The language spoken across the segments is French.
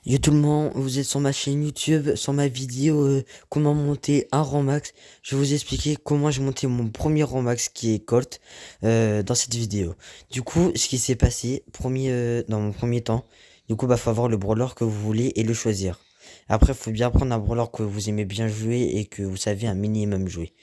Yo tout le monde, vous êtes sur ma chaîne YouTube, sur ma vidéo comment monter un rang max. Je vais vous expliquer comment j'ai monté mon premier rang max qui est Colt dans cette vidéo. Du coup, ce qui s'est passé, dans mon premier temps, du coup, faut avoir le brawler que vous voulez et le choisir. Après, faut bien prendre un brawler que vous aimez bien jouer et que vous savez un minimum jouer.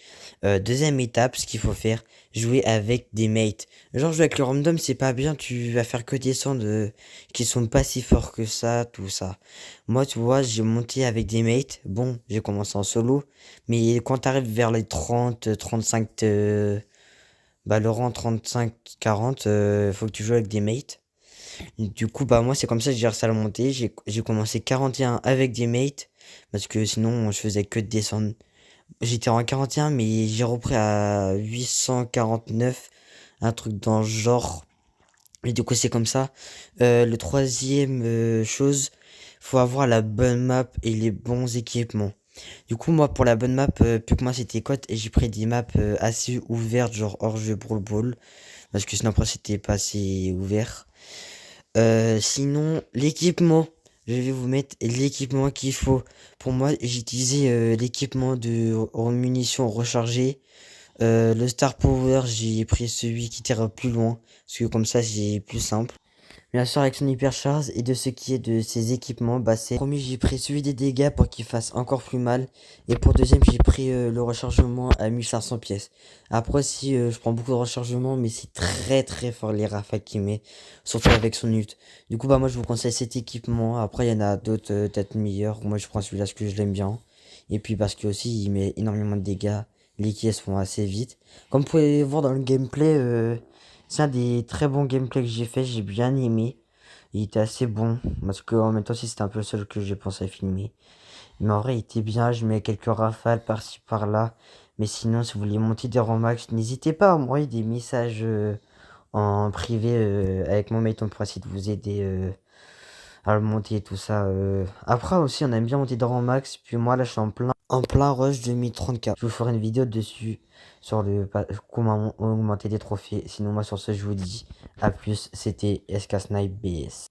Deuxième étape, ce qu'il faut faire, jouer avec des mates. Genre jouer avec le random, c'est pas bien, tu vas faire que des sons qui sont pas si forts que ça, tout ça. Moi, tu vois, j'ai monté avec des mates. Bon, j'ai commencé en solo, mais quand t'arrives vers les 30, 35, le rang 35, 40, faut que tu joues avec des mates. Du coup, moi, c'est comme ça que j'ai réussi à le monter. J'ai commencé 41 avec des mates, parce que sinon, je faisais que de descendre. J'étais en 41, mais j'ai repris à 849, un truc dans le genre. Et du coup, c'est comme ça. Le troisième chose, faut avoir la bonne map et les bons équipements. Du coup, moi, pour la bonne map, plus que moi, c'était Cote, et j'ai pris des maps assez ouvertes, genre hors jeu Brawl Ball, parce que sinon, après, c'était pas assez ouvert. Sinon, l'équipement. Je vais vous mettre l'équipement qu'il faut. Pour moi, j'ai utilisé l'équipement de munitions rechargées. Le Star Power, j'ai pris celui qui tire plus loin. Parce que comme ça, c'est plus simple. Bien sûr, avec son hypercharge et de ce qui est de ses équipements, c'est premier, j'ai pris celui des dégâts pour qu'il fasse encore plus mal. Et pour deuxième, j'ai pris le rechargement à 1500 pièces. Après aussi, je prends beaucoup de rechargement, mais c'est très très fort les rafales qu'il met, surtout avec son ult. Du coup, moi je vous conseille cet équipement. Après, il y en a d'autres peut-être meilleurs. Moi, je prends celui-là parce que je l'aime bien. Et puis parce que aussi, il met énormément de dégâts. Les kills se font assez vite. Comme vous pouvez voir dans le gameplay, c'est un des très bons gameplays que j'ai fait, j'ai bien aimé. Il était assez bon, parce que en même temps si c'était un peu le seul que j'ai pensé à filmer. Mais en vrai il était bien, je mets quelques rafales par-ci par-là. Mais sinon si vous voulez monter des rangs max, n'hésitez pas à m'envoyer des messages en privé avec mon mate, on pourra essayer de vous aider à le monter et tout ça. Après aussi on aime bien monter des rangs max, puis moi là je suis en plein rush 2034. Je vous ferai une vidéo dessus sur comment augmenter des trophées. Sinon moi sur ce je vous dis à plus, c'était SK Snipe BS.